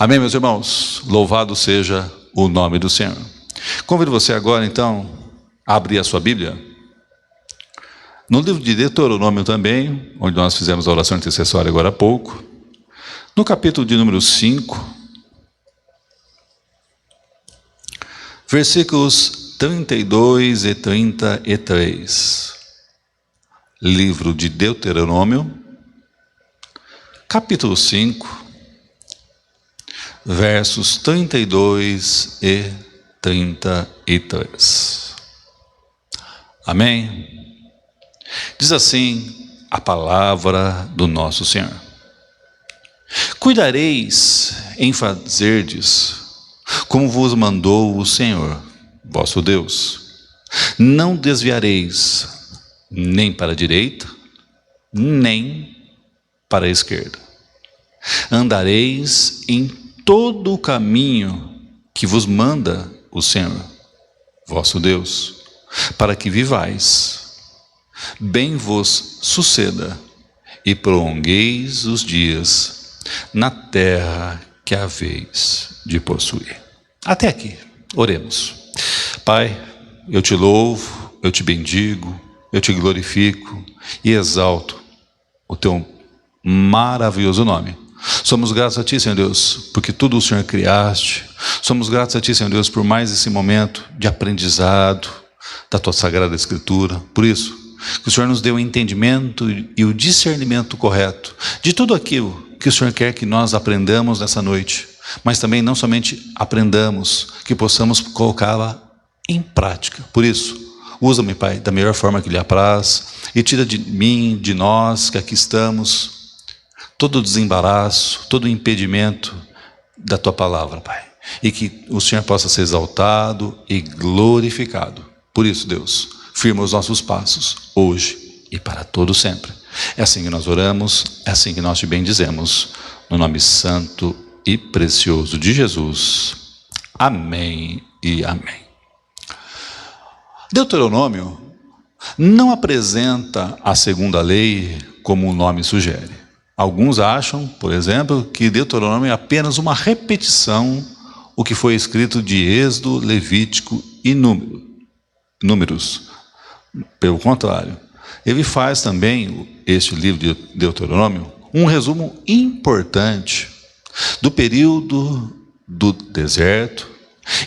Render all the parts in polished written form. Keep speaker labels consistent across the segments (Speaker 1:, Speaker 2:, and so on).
Speaker 1: Amém, meus irmãos? Louvado seja o nome do Senhor. Convido você agora, então, a abrir a sua Bíblia. No livro de Deuteronômio também, onde nós fizemos a oração intercessória agora há pouco, no capítulo de número 5, versículos 32 e 33. Livro de Deuteronômio, capítulo 5, versos 32 e 33. Amém? Diz assim a palavra do nosso Senhor: Cuidareis em fazerdes como vos mandou o Senhor, vosso Deus. Não desviareis nem para a direita, nem para a esquerda. Andareis em todo o caminho que vos manda o Senhor, vosso Deus, para que vivais, bem vos suceda e prolongueis os dias na terra que haveis de possuir. Até aqui, oremos. Pai, eu te louvo, eu te bendigo, eu te glorifico e exalto o teu maravilhoso nome. Somos gratos a ti, Senhor Deus, porque tudo o Senhor criaste. Somos gratos a ti, Senhor Deus, por mais esse momento de aprendizado da tua Sagrada Escritura. Por isso, que o Senhor nos dê o entendimento e o discernimento correto de tudo aquilo que o Senhor quer que nós aprendamos nessa noite, mas também não somente aprendamos, que possamos colocá-la em prática. Por isso, usa-me, Pai, da melhor forma que lhe apraz, e tira de mim, de nós que aqui estamos, todo o desembaraço, todo o impedimento da tua palavra, Pai, e que o Senhor possa ser exaltado e glorificado. Por isso, Deus, firma os nossos passos, hoje e para todo sempre. É assim que nós oramos, é assim que nós te bendizemos, no nome santo e precioso de Jesus. Amém e amém. Deuteronômio não apresenta a segunda lei como o nome sugere. Alguns acham, por exemplo, que Deuteronômio é apenas uma repetição o que foi escrito de Êxodo, Levítico e Números. Pelo contrário, ele faz também, este livro de Deuteronômio, um resumo importante do período do deserto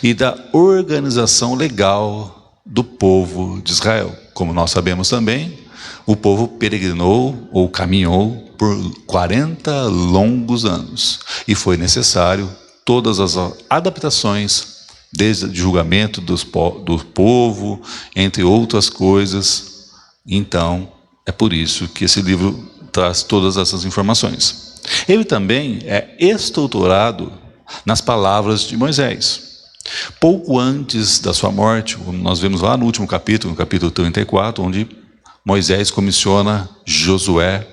Speaker 1: e da organização legal do povo de Israel. Como nós sabemos também, o povo peregrinou ou caminhou por 40 longos anos e foi necessário todas as adaptações, desde o julgamento do povo, entre outras coisas. Então, é por isso que esse livro traz todas essas informações. Ele também é estruturado nas palavras de Moisés. Pouco antes da sua morte, como nós vemos lá no último capítulo, no capítulo 34, onde Moisés comissiona Josué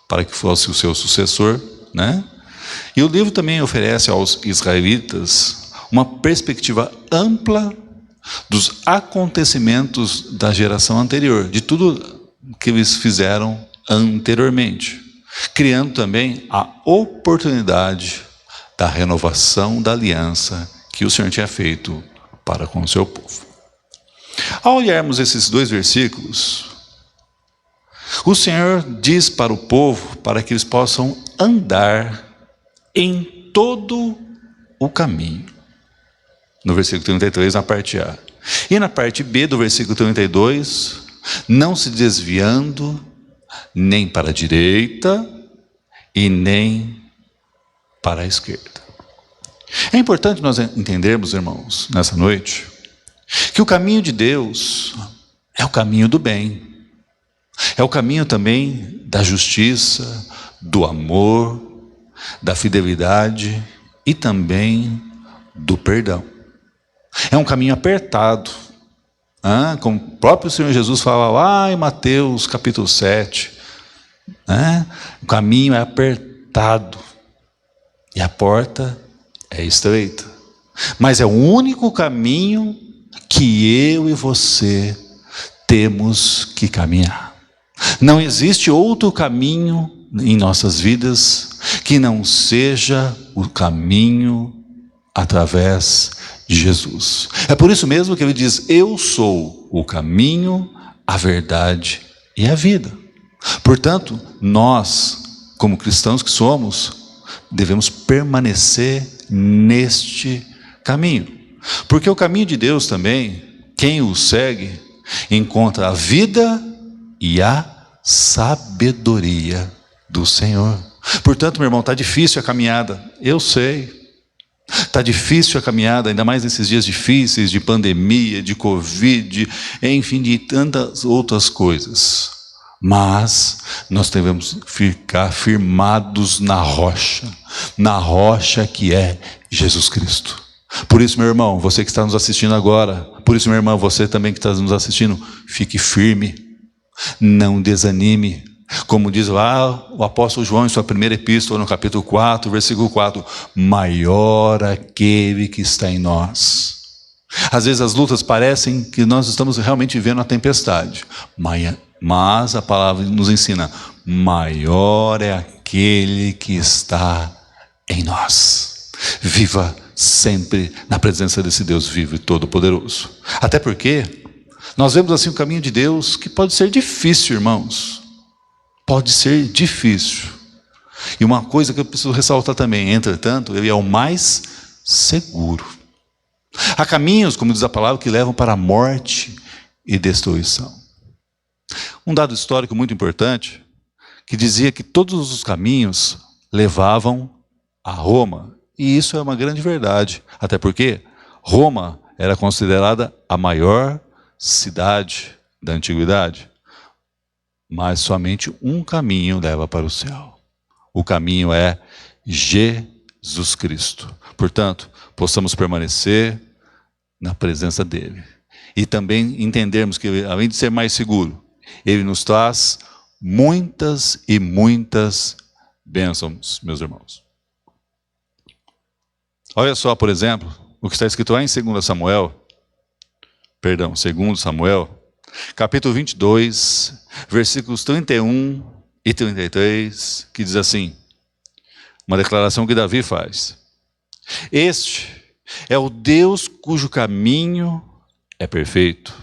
Speaker 1: para que fosse o seu sucessor, né? E o livro também oferece aos israelitas uma perspectiva ampla dos acontecimentos da geração anterior, de tudo que eles fizeram anteriormente, criando também a oportunidade da renovação da aliança que o Senhor tinha feito para com o seu povo. Ao olharmos esses dois versículos, o Senhor diz para o povo para que eles possam andar em todo o caminho. No versículo 33, na parte A. E na parte B do versículo 32, não se desviando nem para a direita e nem para a esquerda. É importante nós entendermos, irmãos, nessa noite, que o caminho de Deus é o caminho do bem. É o caminho também da justiça, do amor, da fidelidade e também do perdão. É um caminho apertado, como o próprio Senhor Jesus fala lá em Mateus capítulo 7. O caminho é apertado e a porta é estreita. Mas é o único caminho que eu e você temos que caminhar. Não existe outro caminho em nossas vidas que não seja o caminho através de Jesus. É por isso mesmo que ele diz: eu sou o caminho, a verdade e a vida. Portanto, nós, como cristãos que somos, devemos permanecer neste caminho. Porque o caminho de Deus também, quem o segue, encontra a vida e a sabedoria do Senhor. Portanto, meu irmão, está difícil a caminhada, eu sei. Está difícil a caminhada, ainda mais nesses dias difíceis de pandemia, de Covid, enfim, de tantas outras coisas. Mas nós devemos ficar firmados na rocha que é Jesus Cristo. Por isso, meu irmão, você que está nos assistindo agora, por isso, minha irmã, você também que está nos assistindo, fique firme, não desanime. Como diz lá o apóstolo João em sua primeira epístola, no capítulo 4, versículo 4, maior aquele que está em nós. Às vezes as lutas parecem que nós estamos realmente vivendo a tempestade, mas a palavra nos ensina, maior é aquele que está em nós. Viva sempre na presença desse Deus vivo e todo-poderoso. Até porque nós vemos assim o caminho de Deus que pode ser difícil, irmãos. Pode ser difícil. E uma coisa que eu preciso ressaltar também, entretanto, ele é o mais seguro. Há caminhos, como diz a palavra, que levam para a morte e destruição. Um dado histórico muito importante, que dizia que todos os caminhos levavam a Roma. E isso é uma grande verdade. Até porque Roma era considerada a maior cidade da antiguidade. Mas somente um caminho leva para o céu. O caminho é Jesus Cristo. Portanto, possamos permanecer na presença dele. E também entendermos que, além de ser mais seguro, ele nos traz muitas e muitas bênçãos, meus irmãos. Olha só, por exemplo, o que está escrito lá em 2 Samuel, capítulo 22, versículos 31 e 33, que diz assim, uma declaração que Davi faz. Este é o Deus cujo caminho é perfeito.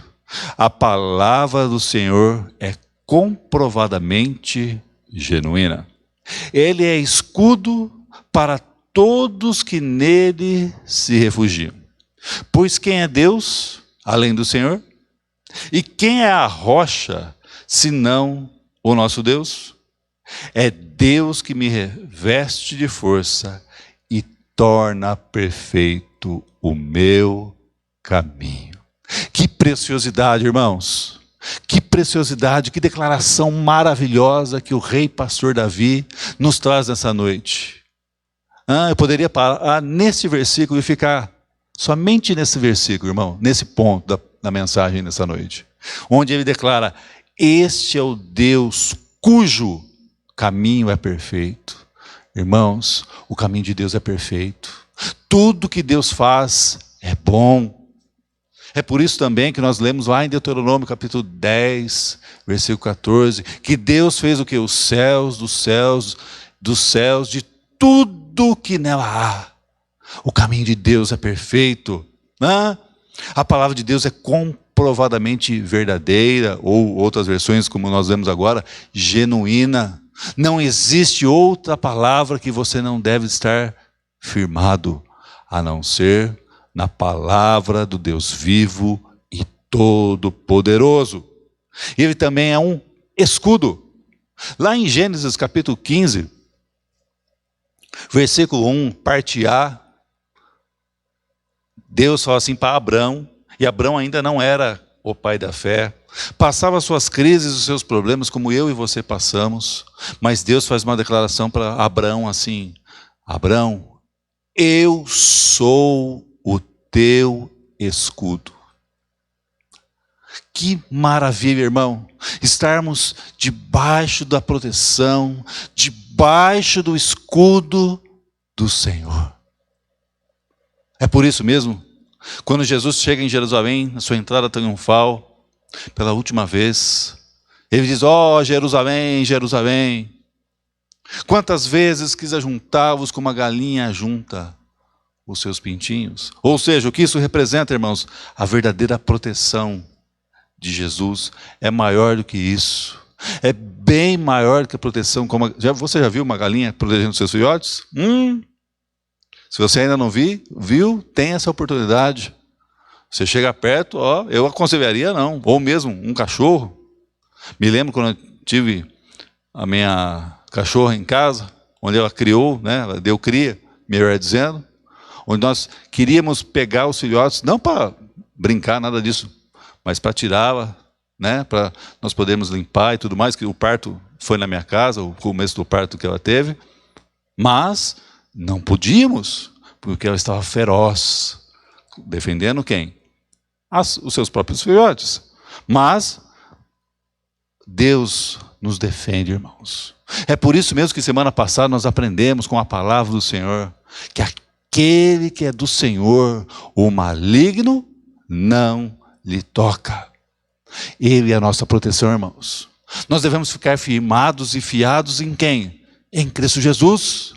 Speaker 1: A palavra do Senhor é comprovadamente genuína. Ele é escudo para todos que nele se refugiam. Pois quem é Deus, além do Senhor? E quem é a rocha, senão o nosso Deus? É Deus que me reveste de força e torna perfeito o meu caminho. Que preciosidade, irmãos! Que preciosidade, que declaração maravilhosa que o rei pastor Davi nos traz nessa noite. Eu poderia parar nesse versículo e ficar somente nesse versículo, irmão, nesse ponto da mensagem nessa noite, onde ele declara, este é o Deus cujo caminho é perfeito. Irmãos, o caminho de Deus é perfeito. Tudo que Deus faz é bom. É por isso também que nós lemos lá em Deuteronômio capítulo 10, versículo 14, que Deus fez o que? Os céus, dos céus, de tudo que nela há. O caminho de Deus é perfeito. A palavra de Deus é comprovadamente verdadeira, ou outras versões, como nós lemos agora, genuína. Não existe outra palavra que você não deve estar firmado, a não ser na palavra do Deus vivo e todo-poderoso. Ele também é um escudo. Lá em Gênesis capítulo 15, versículo 1, parte A, Deus fala assim para Abrão, e Abrão ainda não era o pai da fé, passava suas crises, os seus problemas, como eu e você passamos, mas Deus faz uma declaração para Abrão assim, Abrão, eu sou o teu escudo. Que maravilha, irmão, estarmos debaixo da proteção, debaixo do escudo do Senhor. É por isso mesmo, quando Jesus chega em Jerusalém, na sua entrada triunfal, pela última vez, ele diz, ó Jerusalém, Jerusalém, Quantas vezes quis ajuntá-vos como a galinha junta os seus pintinhos? Ou seja, o que isso representa, irmãos? A verdadeira proteção de Jesus é maior do que isso. É bem maior do que a proteção. Você já viu uma galinha protegendo seus filhotes? Se você ainda não viu, tem essa oportunidade. Você chega perto, eu aconselharia não. Ou mesmo um cachorro. Me lembro quando eu tive a minha cachorra em casa, onde ela criou, né? Ela deu cria, melhor dizendo, onde nós queríamos pegar os filhotes, não para brincar, nada disso, mas para tirá-la, né? Para nós podermos limpar e tudo mais, que o parto foi na minha casa, o começo do parto que ela teve, mas não podíamos, porque ela estava feroz, defendendo quem? Os seus próprios filhotes. Mas Deus nos defende, irmãos. É por isso mesmo que semana passada nós aprendemos com a palavra do Senhor que aquele que é do Senhor, o maligno não lhe toca. Ele é a nossa proteção, irmãos. Nós devemos ficar firmados e fiados em quem? Em Cristo Jesus.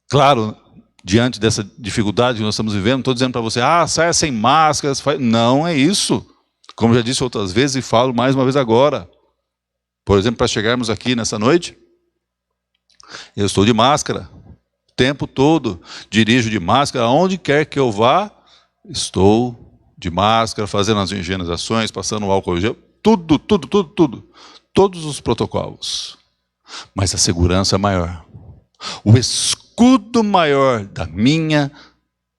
Speaker 1: Claro, diante dessa dificuldade que nós estamos vivendo, não estou dizendo para você, saia sem máscaras. Não é isso. Como já disse outras vezes e falo mais uma vez agora. Por exemplo, para chegarmos aqui nessa noite, eu estou de máscara o tempo todo, dirijo de máscara, aonde quer que eu vá, estou de máscara, fazendo as higienizações, passando o álcool gel, tudo, todos os protocolos. Mas a segurança é maior. O escudo maior da minha,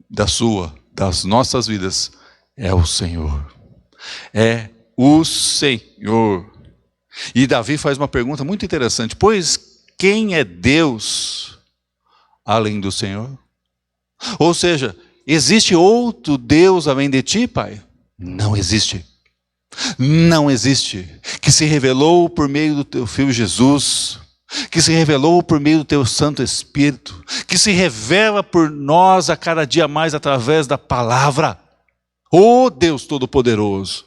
Speaker 1: da sua, das nossas vidas é o Senhor. É o Senhor. E Davi faz uma pergunta muito interessante. Pois quem é Deus além do Senhor? Ou seja, existe outro Deus além de ti, Pai? Não existe. Não existe. Que se revelou por meio do teu Filho Jesus, que se revelou por meio do teu Santo Espírito, que se revela por nós a cada dia mais através da palavra. Ó Deus Todo-Poderoso,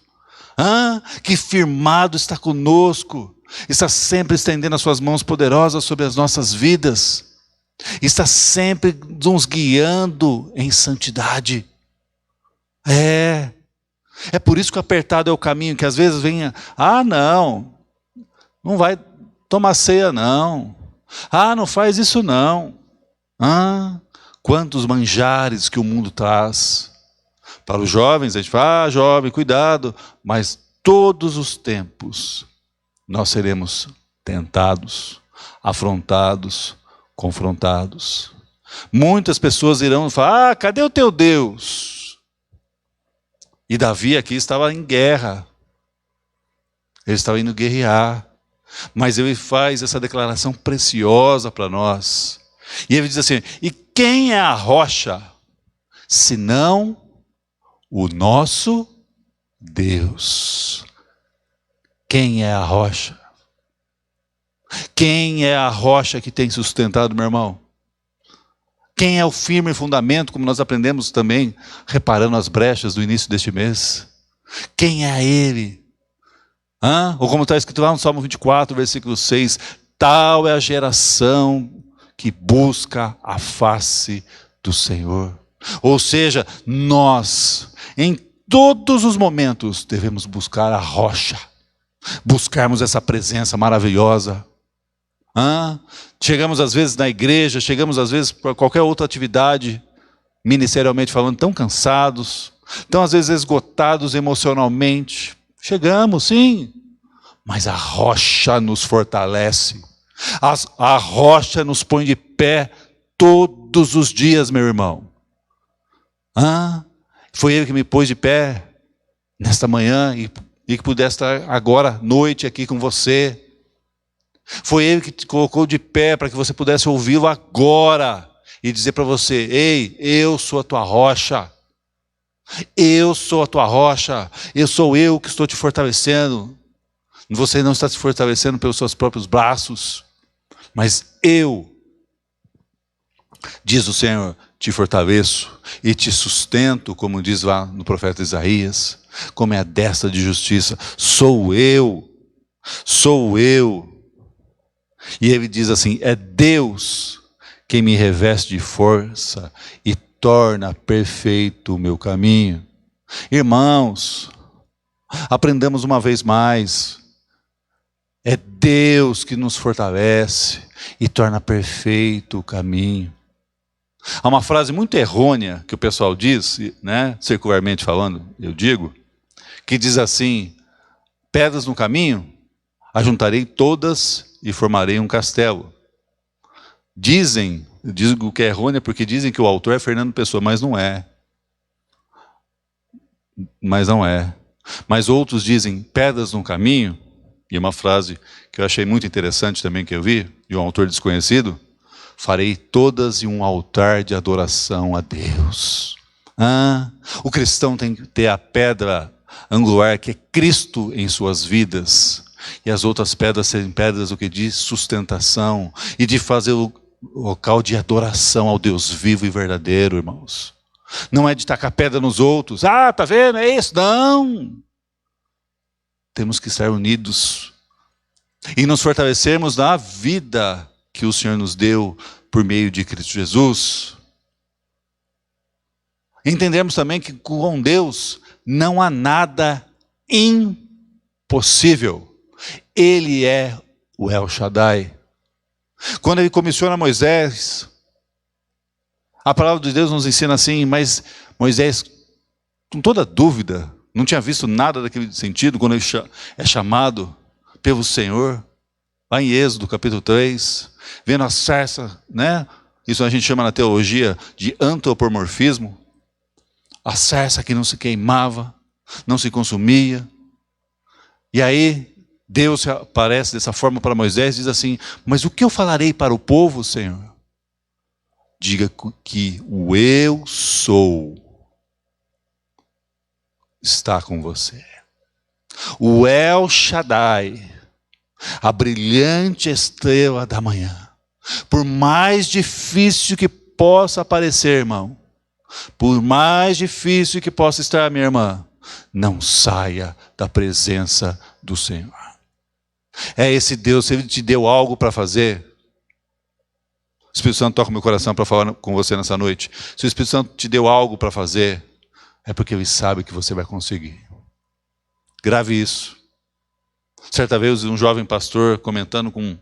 Speaker 1: que firmado está conosco, está sempre estendendo as suas mãos poderosas sobre as nossas vidas, está sempre nos guiando em santidade. É por isso que apertado é o caminho, que às vezes vem, não vai tomar ceia não, não faz isso não. Quantos manjares que o mundo traz. Para os jovens, a gente fala, jovem, cuidado, mas todos os tempos nós seremos tentados, afrontados, confrontados. Muitas pessoas irão falar, cadê o teu Deus? E Davi aqui estava em guerra, ele estava indo guerrear, mas ele faz essa declaração preciosa para nós, e ele diz assim, e quem é a rocha, senão o nosso Deus? Quem é a rocha? Quem é a rocha que tem sustentado, meu irmão? Quem é o firme fundamento, como nós aprendemos também, reparando as brechas do início deste mês? Quem é Ele? Ou como está escrito lá no Salmo 24, versículo 6, tal é a geração que busca a face do Senhor. Ou seja, nós, em todos os momentos, devemos buscar a rocha, buscarmos essa presença maravilhosa. Chegamos às vezes na igreja, chegamos às vezes para qualquer outra atividade, ministerialmente falando, tão cansados, tão às vezes esgotados emocionalmente. Chegamos, sim, mas a rocha nos fortalece, a rocha nos põe de pé todos os dias, meu irmão. Foi Ele que me pôs de pé nesta manhã e que pudesse estar agora, noite, aqui com você. Foi Ele que te colocou de pé para que você pudesse ouvi-lo agora e dizer para você, ei, eu sou a tua rocha. Eu sou a tua rocha. Sou eu que estou te fortalecendo. Você não está se fortalecendo pelos seus próprios braços, mas eu, diz o Senhor, te fortaleço e te sustento, como diz lá no profeta Isaías, como é a destra de justiça. Sou eu. E ele diz assim: é Deus quem me reveste de força e torna perfeito o meu caminho. Irmãos, aprendamos uma vez mais. É Deus que nos fortalece e torna perfeito o caminho. Há uma frase muito errônea que o pessoal diz, né, circularmente falando, eu digo, que diz assim: pedras no caminho, ajuntarei todas e formarei um castelo. Dizem, eu digo que é errônea porque dizem que o autor é Fernando Pessoa, mas não é. Mas não é. Mas outros dizem pedras no caminho, e uma frase que eu achei muito interessante também que eu vi, de um autor desconhecido: farei todas em um altar de adoração a Deus. O cristão tem que ter a pedra angular, que é Cristo em suas vidas. E as outras pedras serem pedras o que de sustentação e de fazer o local de adoração ao Deus vivo e verdadeiro, irmãos. Não é de tacar pedra nos outros. Ah, tá vendo? É isso. Não. Temos que estar unidos e nos fortalecermos na vida que o Senhor nos deu por meio de Cristo Jesus. Entendemos também que com Deus não há nada impossível. Ele é o El Shaddai. Quando ele comissiona Moisés, a palavra de Deus nos ensina assim: mas Moisés, com toda dúvida, não tinha visto nada daquele sentido quando ele é chamado pelo Senhor, lá em Êxodo capítulo 3, vendo a sarça, né? Isso a gente chama na teologia de antropomorfismo. A sarça que não se queimava, não se consumia. E aí Deus aparece dessa forma para Moisés e diz assim: mas o que eu falarei para o povo, Senhor? Diga que o eu sou está com você. O El Shaddai, a brilhante estrela da manhã. Por mais difícil que possa parecer, irmão, por mais difícil que possa estar, minha irmã, não saia da presença do Senhor. É esse Deus, se Ele te deu algo para fazer, o Espírito Santo toca o meu coração para falar com você nessa noite. Se o Espírito Santo te deu algo para fazer, é porque Ele sabe que você vai conseguir. Grave isso. Certa vez um jovem pastor comentando com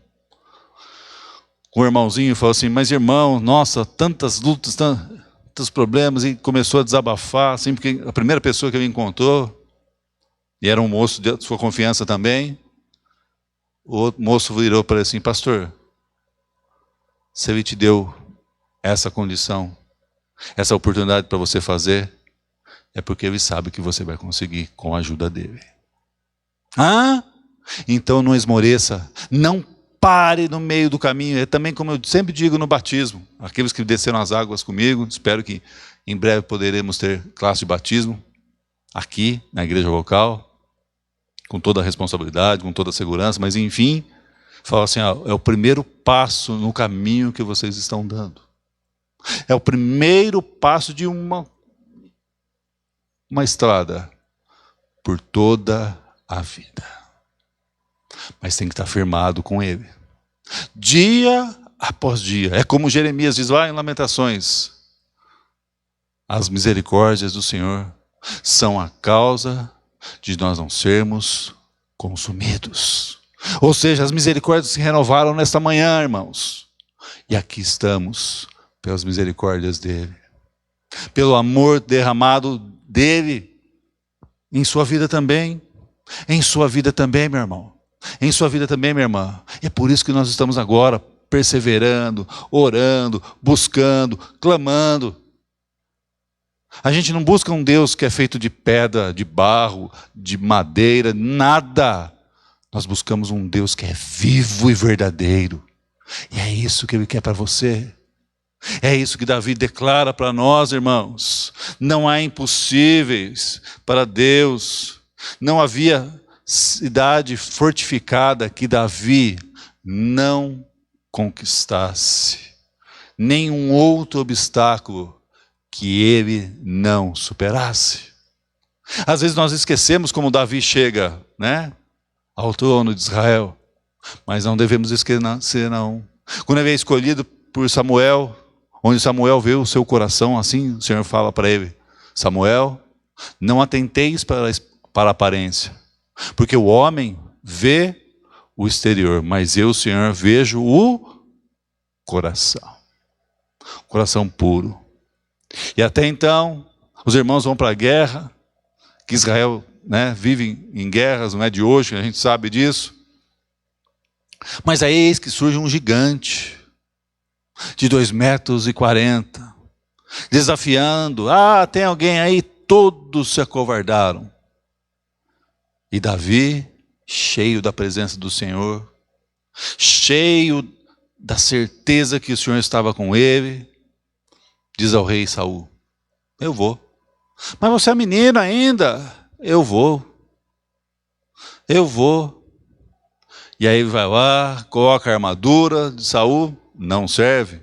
Speaker 1: um irmãozinho, falou assim: mas irmão, nossa, tantas lutas, tantos problemas, e começou a desabafar, assim, porque a primeira pessoa que ele encontrou, e era um moço de sua confiança também, o outro moço virou para ele assim: pastor, se Ele te deu essa condição, essa oportunidade para você fazer, é porque Ele sabe que você vai conseguir com a ajuda dEle. Então não esmoreça, não pare no meio do caminho. É também como eu sempre digo no batismo, aqueles que desceram as águas comigo, espero que em breve poderemos ter classe de batismo aqui na igreja local, com toda a responsabilidade, com toda a segurança, mas enfim, fala assim: é o primeiro passo no caminho que vocês estão dando. É o primeiro passo de uma estrada por toda a vida. Mas tem que estar firmado com Ele. Dia após dia. É como Jeremias diz lá em Lamentações: as misericórdias do Senhor são a causa de nós não sermos consumidos. Ou seja, as misericórdias se renovaram nesta manhã, irmãos. E aqui estamos, pelas misericórdias dEle. Pelo amor derramado dEle em sua vida também. Em sua vida também, meu irmão. Em sua vida também, minha irmã. E é por isso que nós estamos agora perseverando, orando, buscando, clamando. A gente não busca um Deus que é feito de pedra, de barro, de madeira, nada. Nós buscamos um Deus que é vivo e verdadeiro. E é isso que Ele quer para você. É isso que Davi declara para nós, irmãos. Não há impossíveis para Deus. Não havia cidade fortificada que Davi não conquistasse. Nenhum outro obstáculo que ele não superasse. Às vezes nós esquecemos como Davi chega, né, ao trono de Israel. Mas não devemos esquecer, não. Quando ele é escolhido por Samuel, onde Samuel vê o seu coração, assim o Senhor fala para ele: Samuel, não atenteis para a aparência, porque o homem vê o exterior, mas eu, Senhor, vejo o coração. Coração puro. E até então, os irmãos vão para a guerra, que Israel, né, vive em guerras, não é de hoje, a gente sabe disso. Mas aí eis que surge um gigante de 2,40 metros, desafiando. Tem alguém aí? Todos se acovardaram. E Davi, cheio da presença do Senhor, cheio da certeza que o Senhor estava com ele, diz ao rei Saul: eu vou. Mas você é menino ainda. Eu vou. E aí vai lá, coloca a armadura de Saul, não serve.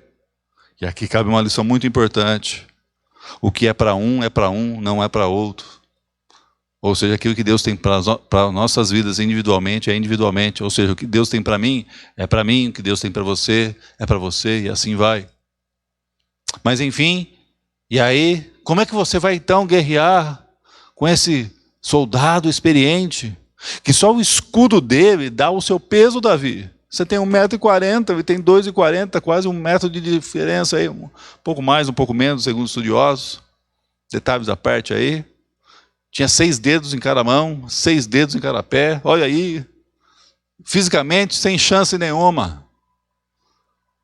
Speaker 1: E aqui cabe uma lição muito importante. O que é para um, não é para outro. Ou seja, aquilo que Deus tem para nossas vidas individualmente, é individualmente. Ou seja, o que Deus tem para mim, é para mim. O que Deus tem para você, é para você. E assim vai. Mas enfim, e aí, como é que você vai então guerrear com esse soldado experiente, que só o escudo dele dá o seu peso, Davi? Você tem 1,40 metros, ele tem 2,40, quase 1 metro de diferença aí, um pouco mais, um pouco menos, segundo estudiosos. Detalhes à parte aí. Tinha 6 dedos em cada mão, 6 dedos em cada pé. Olha aí, fisicamente sem chance nenhuma.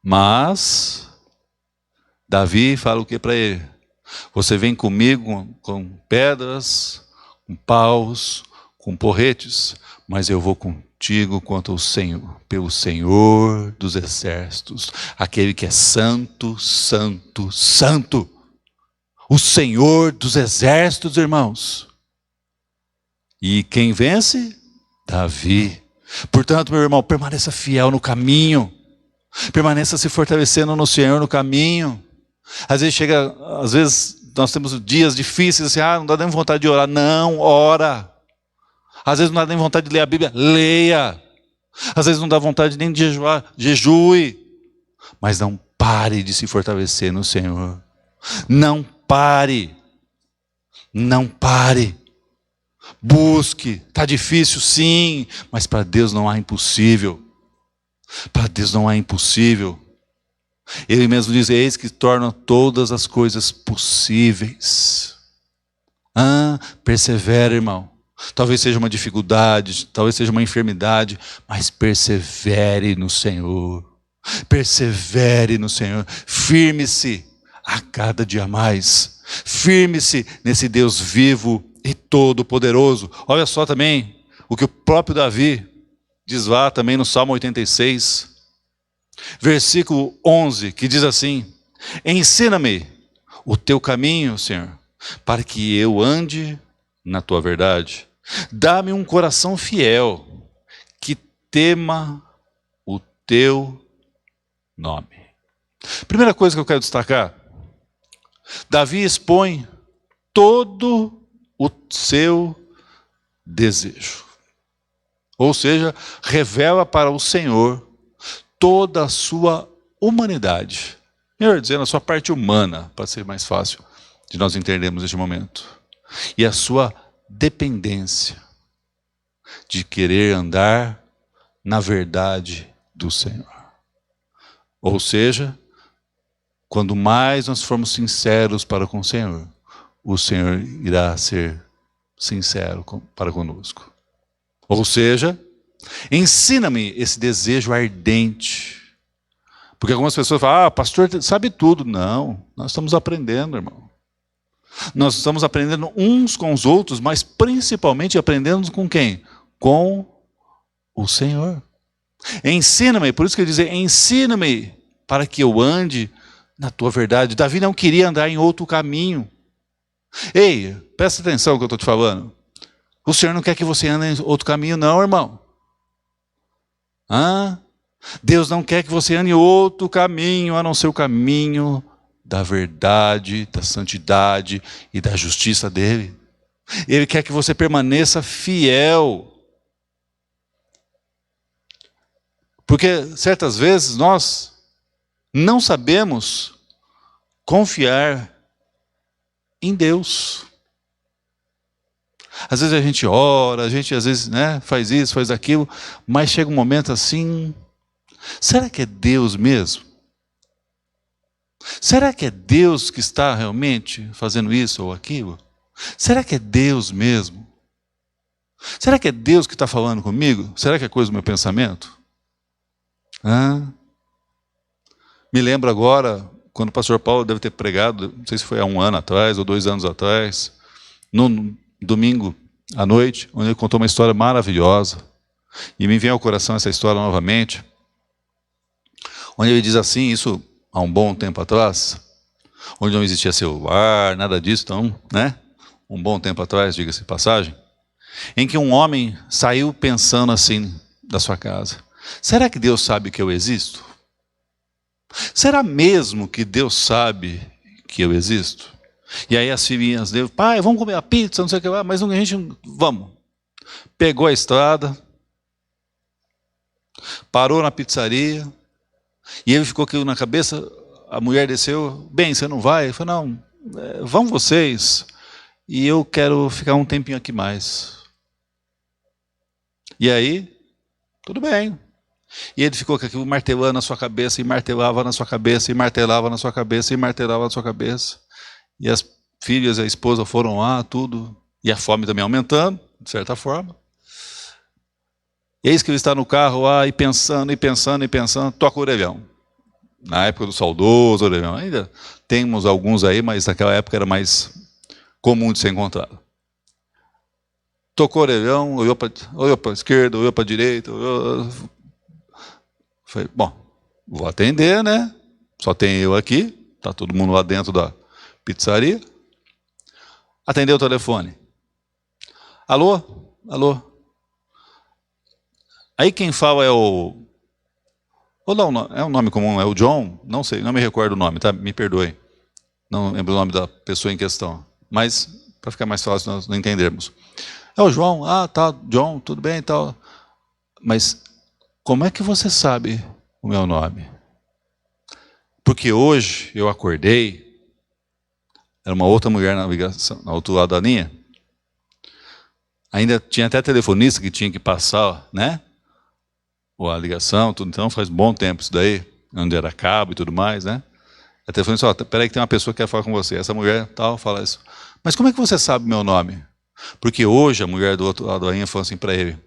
Speaker 1: Mas Davi fala o que para ele? Você vem comigo com pedras, com paus, com porretes, mas eu vou contigo contra o Senhor, pelo Senhor dos exércitos, aquele que é santo, santo, santo. O Senhor dos exércitos, irmãos. E quem vence? Davi. Portanto, meu irmão, permaneça fiel no caminho. Permaneça se fortalecendo no Senhor no caminho. Às vezes nós temos dias difíceis, assim, não dá nem vontade de orar. Não, ora. Às vezes não dá nem vontade de ler a Bíblia, leia. Às vezes não dá vontade nem de jejuar, jejue. Mas não pare de se fortalecer no Senhor. Não pare. Não pare. Busque. Está difícil, sim, mas para Deus não há impossível. Para Deus não há impossível. Ele mesmo diz: eis que torna todas as coisas possíveis. Persevera, irmão. Talvez seja uma dificuldade, talvez seja uma enfermidade, mas persevere no Senhor. Persevere no Senhor. Firme-se a cada dia mais. Firme-se nesse Deus vivo e todo-poderoso. Olha só também o que o próprio Davi diz lá também no Salmo 86. Versículo 11, que diz assim: ensina-me o teu caminho, Senhor, para que eu ande na tua verdade. Dá-me um coração fiel, que tema o teu nome. Primeira coisa que eu quero destacar: Davi expõe todo o seu desejo. Ou seja, revela para o Senhor toda a sua humanidade. Melhor dizendo, a sua parte humana, para ser mais fácil de nós entendermos neste momento. E a sua dependência de querer andar na verdade do Senhor. Ou seja, quando mais nós formos sinceros para com o Senhor irá ser sincero para conosco. Ou seja, ensina-me esse desejo ardente. Porque algumas pessoas falam: pastor sabe tudo. Não, nós estamos aprendendo, irmão. Nós estamos aprendendo uns com os outros, mas principalmente aprendendo com quem? Com o Senhor. Ensina-me, por isso que ele diz: ensina-me para que eu ande na tua verdade. Davi não queria andar em outro caminho. Ei, presta atenção no que eu estou te falando. O Senhor não quer que você ande em outro caminho, não, irmão. Deus não quer que você ande em outro caminho, a não ser o caminho da verdade, da santidade e da justiça dele. Ele quer que você permaneça fiel. Porque certas vezes nós não sabemos confiar em Deus. Às vezes a gente ora, a gente às vezes, né, faz isso, faz aquilo, mas chega um momento assim, será que é Deus mesmo? Será que é Deus que está realmente fazendo isso ou aquilo? Será que é Deus mesmo? Será que é Deus que está falando comigo? Será que é coisa do meu pensamento? Me lembro agora, quando o pastor Paulo deve ter pregado, não sei se foi há 1 ano atrás ou 2 anos atrás, no domingo à noite, onde ele contou uma história maravilhosa. E me vem ao coração essa história novamente, onde ele diz assim, isso há um bom tempo atrás, onde não existia celular, nada disso, então, né? Um bom tempo atrás, diga-se de passagem, em que um homem saiu pensando assim da sua casa: será que Deus sabe que eu existo? Será mesmo que Deus sabe que eu existo? E aí as filhinhas dele: pai, vamos comer a pizza, não sei o que lá, mas a gente, vamos. Pegou a estrada, parou na pizzaria, e ele ficou aquilo na cabeça. A mulher desceu: bem, você não vai? Ele falou: não, vão vocês, e eu quero ficar um tempinho aqui mais. E aí, tudo bem. E ele ficou com aquilo martelando na sua cabeça, e martelava na sua cabeça, e martelava na sua cabeça, e martelava na sua cabeça. E as filhas e a esposa foram lá, tudo, e a fome também aumentando, de certa forma. Eis que ele está no carro lá, e pensando, e pensando, e pensando, toca o orelhão. Na época do saudoso orelhão. Ainda temos alguns aí, mas naquela época era mais comum de ser encontrado. Tocou o orelhão, olhou para a esquerda, olhou para a direita, falei: bom, vou atender, né? Só tem eu aqui, está todo mundo lá dentro da pizzaria. Atendeu o telefone. Alô? Alô? Aí quem fala é o... Ou não, é um nome comum, é o John? Não sei, não me recordo o nome, tá? Me perdoe. Não lembro o nome da pessoa em questão. Mas, para ficar mais fácil nós não entendermos. É o João, tá, John, tudo bem e tal. Mas como é que você sabe o meu nome? Porque hoje eu acordei, era uma outra mulher na ligação, no outro lado da linha. Ainda tinha até telefonista que tinha que passar, né? Ou a ligação, tudo. Então faz bom tempo isso daí, onde era cabo e tudo mais, né? A telefonista: peraí que tem uma pessoa que quer falar com você. Essa mulher tal fala isso. Mas como é que você sabe o meu nome? Porque hoje a mulher do outro lado da linha falou assim para ele: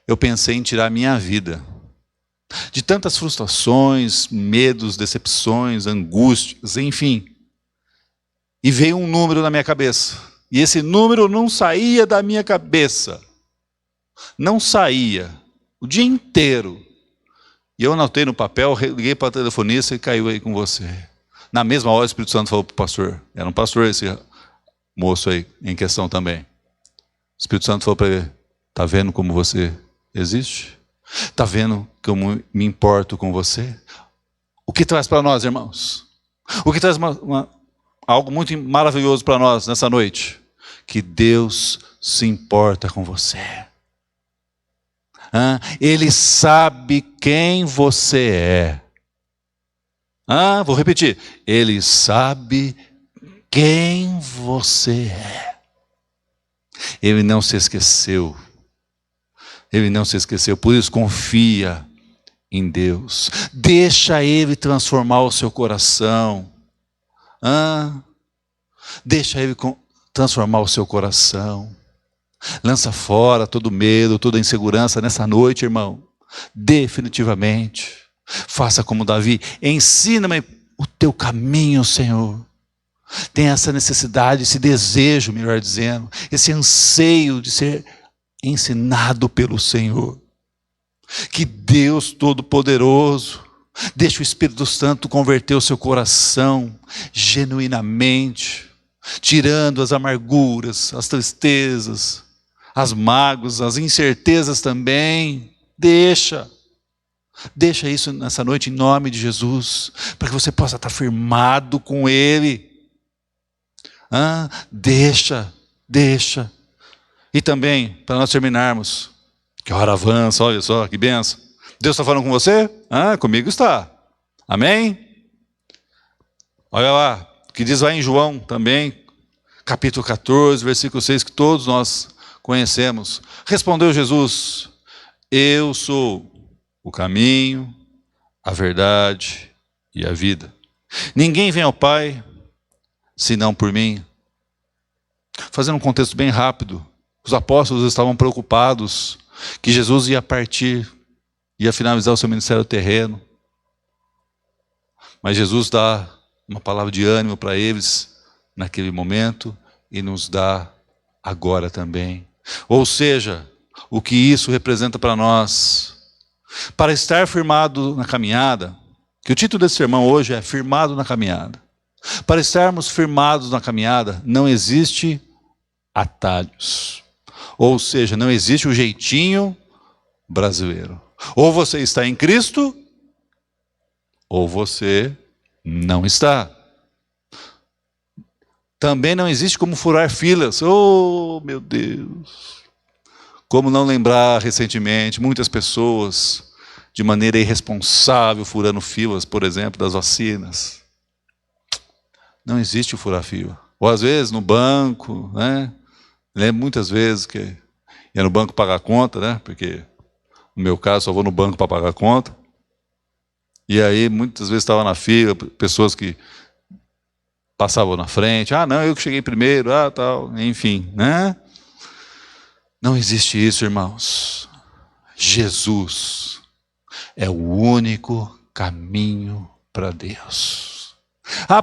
Speaker 1: eu pensei em tirar a minha vida. De tantas frustrações, medos, decepções, angústias, enfim. E veio um número na minha cabeça. E esse número não saía da minha cabeça. Não saía. O dia inteiro. E eu anotei no papel, liguei para a telefonista e caiu aí com você. Na mesma hora o Espírito Santo falou para o pastor. Era um pastor esse moço aí em questão também. O Espírito Santo falou para ele: está vendo como você existe? Está vendo que eu me importo com você? O que traz para nós, irmãos? O que traz algo muito maravilhoso para nós nessa noite? Que Deus se importa com você. Ele sabe quem você é. Vou repetir. Ele sabe quem você é. Ele não se esqueceu. Ele não se esqueceu. Por isso, confia em Deus. Deixa Ele transformar o seu coração. Deixa Ele transformar o seu coração. Lança fora todo medo, toda insegurança nessa noite, irmão. Definitivamente. Faça como Davi. Ensina-me o teu caminho, Senhor. Tem essa necessidade, esse desejo, melhor dizendo, esse anseio de ser ensinado pelo Senhor. Que Deus Todo-Poderoso deixe o Espírito Santo converter o seu coração genuinamente, tirando as amarguras, as tristezas, as mágoas, as incertezas também. Deixa isso nessa noite em nome de Jesus, para que você possa estar firmado com Ele. Deixa. E também, para nós terminarmos, que a hora avança, olha só, que benção. Deus está falando com você? Comigo está. Amém? Olha lá, o que diz lá em João também, capítulo 14, versículo 6, que todos nós conhecemos. Respondeu Jesus: eu sou o caminho, a verdade e a vida. Ninguém vem ao Pai senão por mim. Fazendo um contexto bem rápido, os apóstolos estavam preocupados que Jesus ia partir, ia finalizar o seu ministério terreno. Mas Jesus dá uma palavra de ânimo para eles naquele momento e nos dá agora também. Ou seja, o que isso representa para nós? Para estar firmado na caminhada, que o título desse sermão hoje é Firmado na Caminhada. Para estarmos firmados na caminhada, não existe atalhos. Ou seja, não existe o jeitinho brasileiro. Ou você está em Cristo, ou você não está. Também não existe como furar filas. Oh, meu Deus! Como não lembrar recentemente, muitas pessoas, de maneira irresponsável, furando filas, por exemplo, das vacinas. Não existe o furar fila. Ou às vezes no banco, né? Lembro muitas vezes que ia no banco pagar a conta, né? Porque no meu caso só vou no banco para pagar a conta. E aí muitas vezes estava na fila, pessoas que passavam na frente. Não, eu que cheguei primeiro, tal, enfim, né? Não existe isso, irmãos. Jesus é o único caminho para Deus.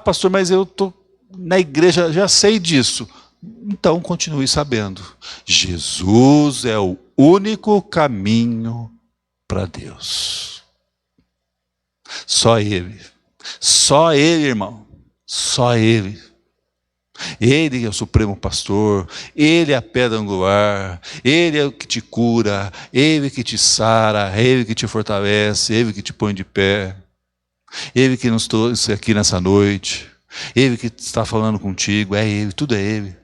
Speaker 1: Pastor, mas eu estou na igreja, já sei disso. Então continue sabendo. Jesus é o único caminho para Deus. Só Ele. Só Ele, irmão. Só Ele. Ele é o supremo pastor, Ele é a pedra angular, Ele é o que te cura, Ele que te sara, Ele que te fortalece, Ele que te põe de pé, Ele que nos trouxe aqui nessa noite, Ele que está falando contigo, é Ele, tudo é Ele.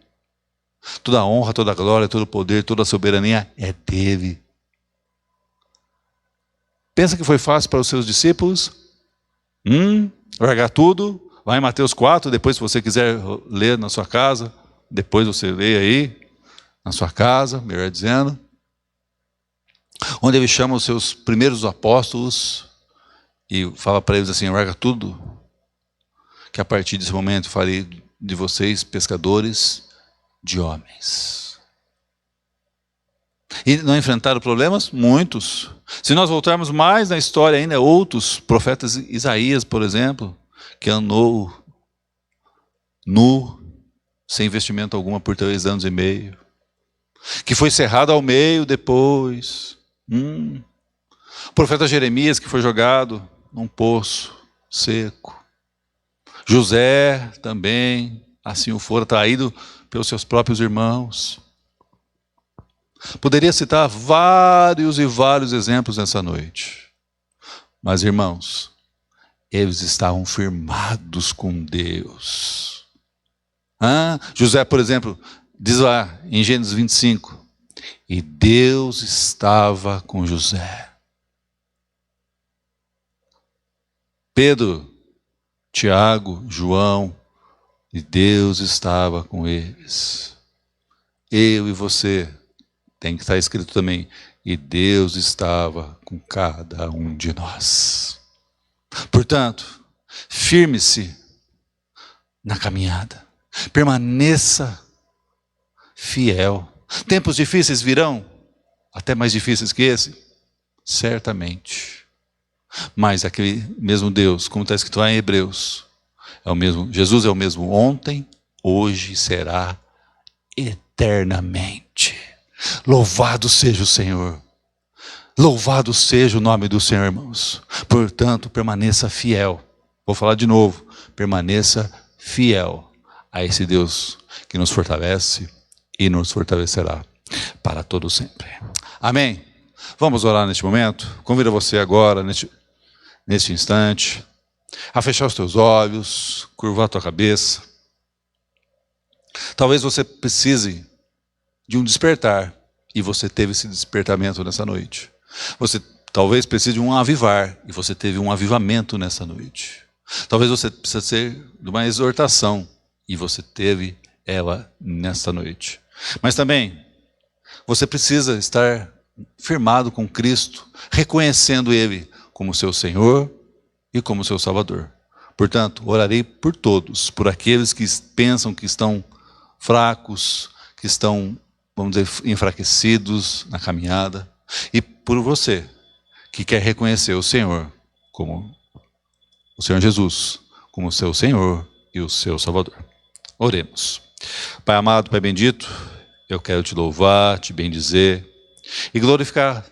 Speaker 1: Toda a honra, toda a glória, todo o poder, toda a soberania é dele. Pensa que foi fácil para os seus discípulos? Largar tudo? Lá em Mateus 4, depois se você quiser ler na sua casa, depois você lê aí, na sua casa, melhor dizendo, onde ele chama os seus primeiros apóstolos e fala para eles assim: larga tudo, que a partir desse momento farei de vocês pescadores de homens. E não enfrentaram problemas? Muitos. Se nós voltarmos mais na história ainda, outros profetas, Isaías, por exemplo, que andou nu, sem investimento alguma por 3 anos e meio, que foi cerrado ao meio depois. O profeta Jeremias, que foi jogado num poço seco. José também, assim o fora, traído pelos seus próprios irmãos. Poderia citar vários e vários exemplos nessa noite. Mas, irmãos, eles estavam firmados com Deus. José, por exemplo, diz lá em Gênesis 25, e Deus estava com José. Pedro, Tiago, João, e Deus estava com eles. Eu e você, tem que estar escrito também, e Deus estava com cada um de nós. Portanto, firme-se na caminhada. Permaneça fiel. Tempos difíceis virão, até mais difíceis que esse, certamente. Mas aquele mesmo Deus, como está escrito lá em Hebreus, é o mesmo, Jesus é o mesmo ontem, hoje, será eternamente. Louvado seja o Senhor. Louvado seja o nome do Senhor, irmãos. Portanto, permaneça fiel. Vou falar de novo. Permaneça fiel a esse Deus que nos fortalece e nos fortalecerá para todo sempre. Amém? Vamos orar neste momento? Convido você agora, neste instante, a fechar os teus olhos, curvar a tua cabeça. Talvez você precise de um despertar, e você teve esse despertamento nessa noite. Você Talvez precise de um avivar, e você teve um avivamento nessa noite. Talvez você precise de uma exortação, e você teve ela nesta noite. Mas também, você precisa estar firmado com Cristo, reconhecendo Ele como seu Senhor e como seu Salvador. Portanto, orarei por todos, por aqueles que pensam que estão fracos, que estão, vamos dizer, enfraquecidos na caminhada, e por você, que quer reconhecer o Senhor como o Senhor Jesus, como seu Senhor e o seu Salvador. Oremos. Pai amado, Pai bendito, eu quero te louvar, te bendizer e glorificar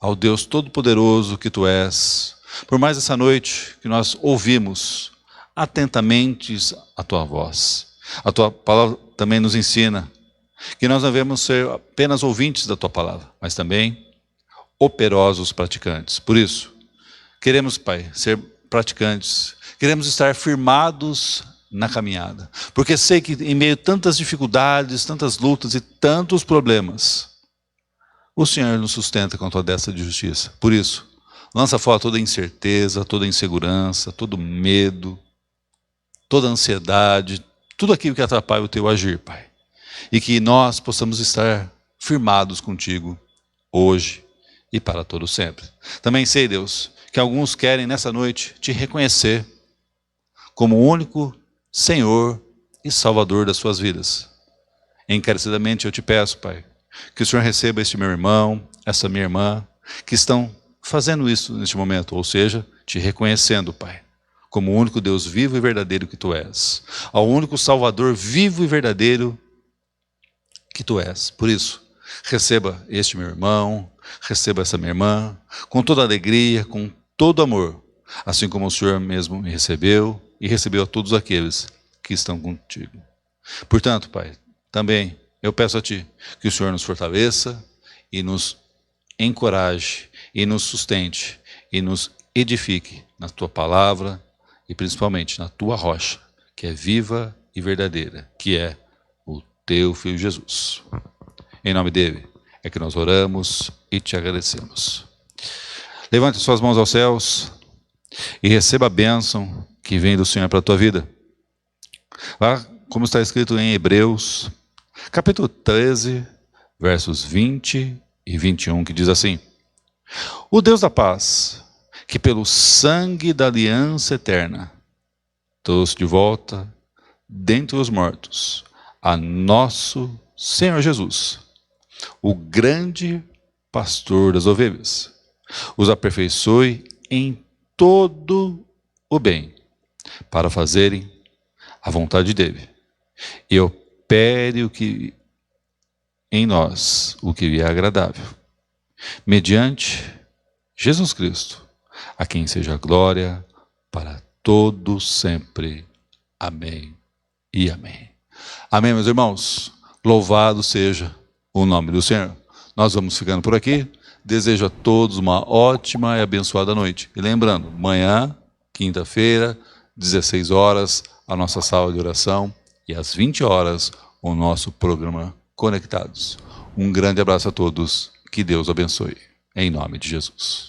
Speaker 1: ao Deus Todo-Poderoso que Tu és, por mais essa noite que nós ouvimos atentamente a Tua voz. A Tua palavra também nos ensina que nós não devemos ser apenas ouvintes da Tua palavra, mas também operosos praticantes. Por isso, queremos, Pai, ser praticantes, queremos estar firmados na caminhada, porque sei que em meio a tantas dificuldades, tantas lutas e tantos problemas, o Senhor nos sustenta com a Tua destra de justiça. Por isso, lança fora toda incerteza, toda insegurança, todo medo, toda ansiedade, tudo aquilo que atrapalha o Teu agir, Pai. E que nós possamos estar firmados contigo hoje e para todo sempre. Também sei, Deus, que alguns querem nessa noite Te reconhecer como o único Senhor e Salvador das suas vidas. Encarecidamente eu Te peço, Pai, que o Senhor receba este meu irmão, essa minha irmã, que estão fazendo isso neste momento, ou seja, Te reconhecendo, Pai, como o único Deus vivo e verdadeiro que Tu és, ao único Salvador vivo e verdadeiro que Tu és. Por isso, receba este meu irmão, receba essa minha irmã, com toda alegria, com todo amor, assim como o Senhor mesmo me recebeu e recebeu a todos aqueles que estão contigo. Portanto, Pai, também eu peço a Ti que o Senhor nos fortaleça e nos encoraje e nos sustente e nos edifique na Tua palavra e principalmente na Tua rocha, que é viva e verdadeira, que é o Teu Filho Jesus. Em nome dele é que nós oramos e Te agradecemos. Levante suas mãos aos céus e receba a bênção que vem do Senhor para a tua vida. Lá, como está escrito em Hebreus, capítulo 13, versos 20 e 21, que diz assim: O Deus da paz, que pelo sangue da aliança eterna trouxe de volta dentre os mortos a nosso Senhor Jesus, o grande pastor das ovelhas, os aperfeiçoe em todo o bem, para fazerem a vontade dele, e opere o que em nós, o que lhe é agradável, mediante Jesus Cristo, a quem seja a glória para todos sempre. Amém e amém. Amém, meus irmãos. Louvado seja o nome do Senhor. Nós vamos ficando por aqui. Desejo a todos uma ótima e abençoada noite. E lembrando, amanhã, quinta-feira, 16 horas, a nossa sala de oração e às 20 horas, o nosso programa Conectados. Um grande abraço a todos. Que Deus abençoe. Em nome de Jesus.